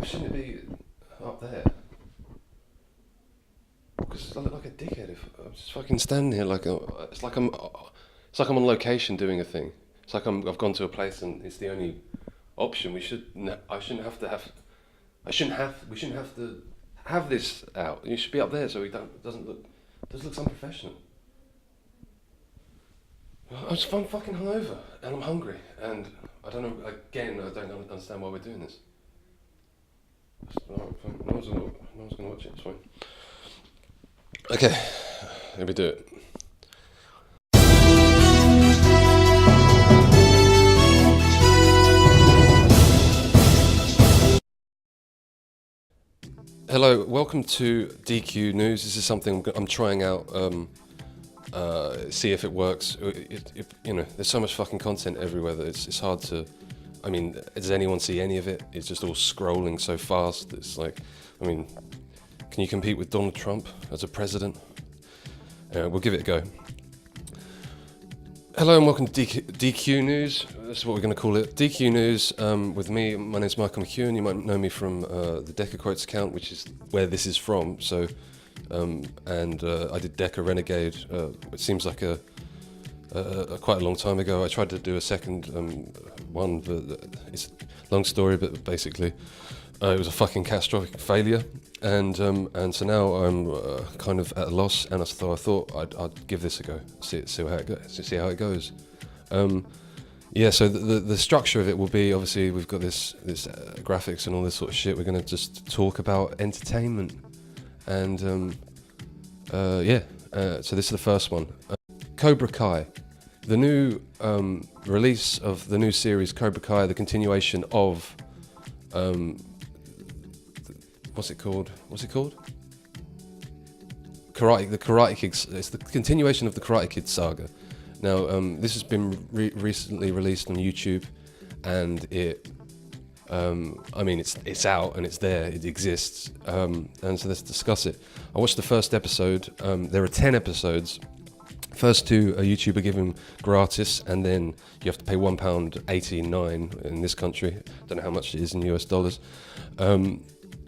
Shouldn't it be up there? Because I look like a dickhead if I'm just fucking standing here it's like I'm on location doing a thing. It's like I've gone to a place and it's the only option. I shouldn't have to have. We shouldn't have to have this out. You should be up there so doesn't look unprofessional. I'm fucking hungover and I'm hungry and I don't know. Again, I don't understand why we're doing this. No one's gonna watch it. It's fine. Okay, let me do it. Hello, welcome to DQ News. This is something I'm trying out. See if it works. There's so much fucking content everywhere that it's hard to. I mean, does anyone see any of it? It's just all scrolling so fast. It's like, can you compete with Donald Trump as a president? We'll give it a go. Hello and welcome to DQ News. That's what we're going to call it. DQ News with me. My name's Michael McEwen. You might know me from the Deca Quotes account, which is where this is from. So, I did Deca Renegade. It seems like a quite a long time ago. I tried to do a second one, but it's a long story. But basically, it was a fucking catastrophic failure. And so now I'm kind of at a loss, and so I thought I'd give this a go, see how it goes. So the structure of it will be, obviously we've got this graphics and all this sort of shit. We're going to just talk about entertainment, and so this is the first one. Cobra Kai, the new release of the new series Cobra Kai, the continuation of what's it called? The Karate Kid. It's the continuation of the Karate Kid saga. Now, this has been recently released on YouTube, and it's out and it's there. It exists, and so let's discuss it. I watched the first episode. There are 10 episodes. First two YouTube are given gratis, and then you have to pay £1.89 in this country. Don't know how much it is in US dollars.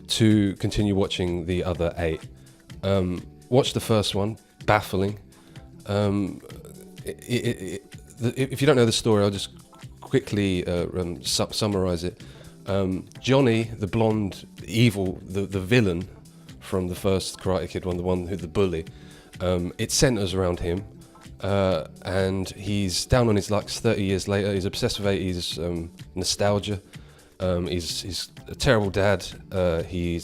To continue watching the other 8. Watch the first one, baffling. If you don't know the story, I'll just quickly summarize it. Johnny, the blonde, evil, the villain from the first Karate Kid one, the one who the bully, it centers around him, and he's down on his luck 30 years later. He's obsessed with 80s nostalgia. He's a terrible dad. He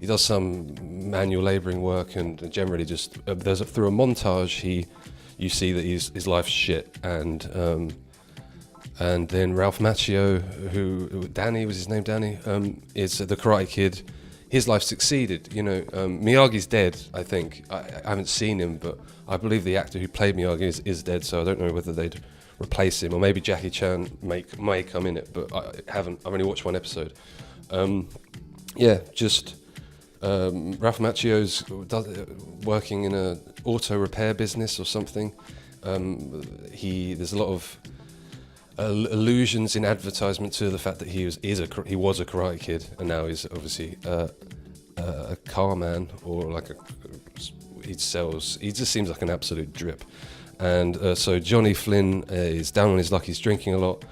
does some manual labouring work, and generally just through a montage you see that his life's shit, and then Ralph Macchio, who Danny was his name, is the Karate Kid. His life succeeded. Miyagi's dead. I think I haven't seen him, but I believe the actor who played Miyagi is dead. So I don't know whether they'd replace him, or maybe Jackie Chan may come in it, but I've only watched one episode. Ralph Macchio's working in a auto repair business or something. There's a lot of allusions in advertisement to the fact that he was a Karate Kid, and now he's obviously a car man, or he just seems like an absolute drip. And so Johnny Flynn is down on his luck. He's drinking a lot.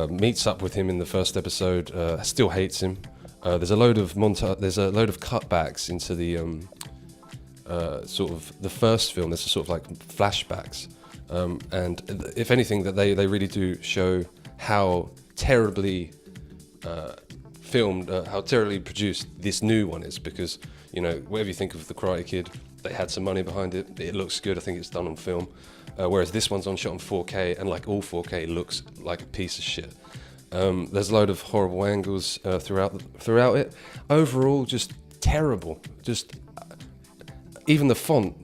Meets up with him in the first episode. Still hates him. There's a load of cutbacks into the sort of the first film. There's a sort of like flashbacks. And if anything, that they really do show how terribly filmed, how terribly produced this new one is. Because whatever you think of the Karate Kid, they had some money behind it. It looks good. I think it's done on film. Whereas this one's shot on 4K, and like all 4K, it looks like a piece of shit. There's a load of horrible angles throughout it. Overall, just terrible. Just even the font.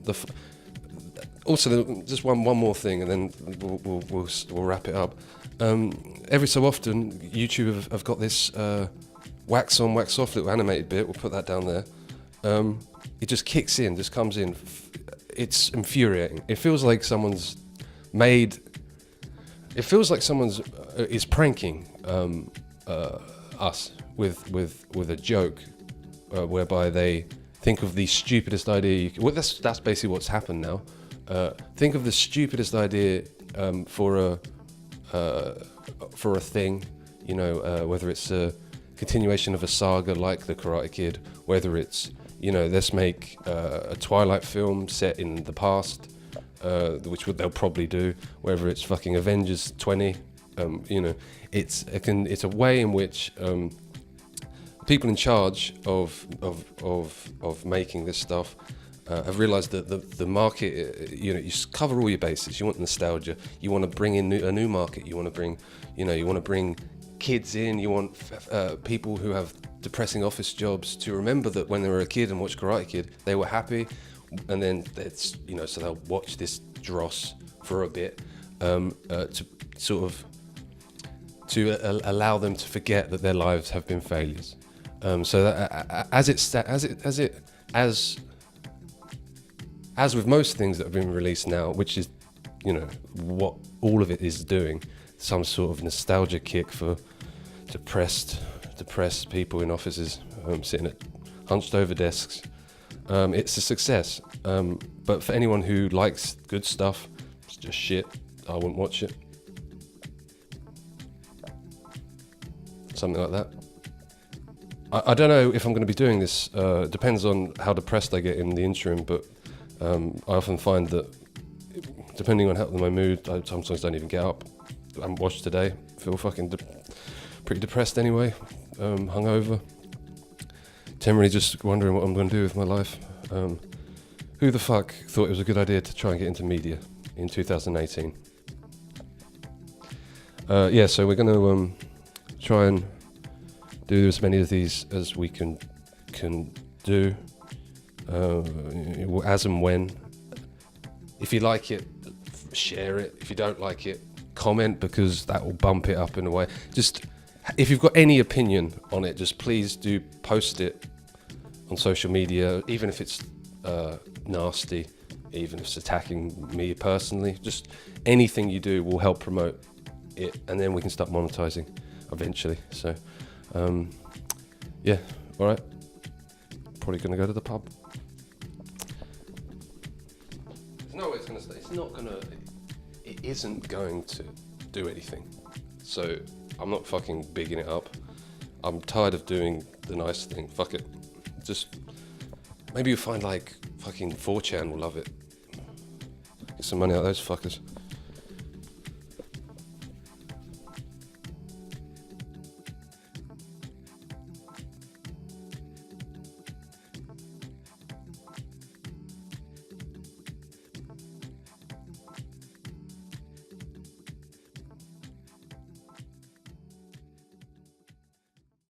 Also, just one more thing, and then we'll wrap it up. Every so often, YouTube have got this wax on, wax off little animated bit. We'll put that down there. It just kicks in, just comes in. It's infuriating. It feels like someone's is pranking us with a joke, whereby they think of the stupidest idea. That's basically what's happened now. Think of the stupidest idea for a thing, whether it's a continuation of a saga like The Karate Kid, whether it's, let's make a Twilight film set in the past, which they'll probably do, whether it's fucking Avengers 20, it's a way in which people in charge of making this stuff have realised that the market, you cover all your bases. You want nostalgia. You want to bring in a new market. You want to bring kids in. You want people who have depressing office jobs to remember that when they were a kid and watched Karate Kid, they were happy, and then it's so they'll watch this dross for a bit to allow them to forget that their lives have been failures. So that, as with most things that have been released now, which is, what all of it is doing, some sort of nostalgia kick for depressed people in offices, sitting at hunched over desks. It's a success. But for anyone who likes good stuff, it's just shit. I wouldn't watch it. Something like that. I don't know if I'm going to be doing this. Depends on how depressed I get in the interim, but I often find that depending on my mood, I sometimes don't even get up. I haven't watched today. Feel fucking pretty depressed anyway. Hungover. Generally just wondering what I'm going to do with my life. Who the fuck thought it was a good idea to try and get into media in 2018? So we're going to try and do as many of these as we can do, as and when. If you like it, share it. If you don't like it, comment, because that will bump it up in a way. Just, if you've got any opinion on it, just please do post it on social media, even if it's nasty, even if it's attacking me personally. Just anything you do will help promote it, and then we can start monetizing eventually. So all right, probably gonna go to the pub. There's no way it's gonna stay. It isn't going to do anything, so I'm not fucking bigging it up. I'm tired of doing the nice thing. Fuck it. Just maybe you'll find like fucking 4chan will love it. Get some money out of those fuckers.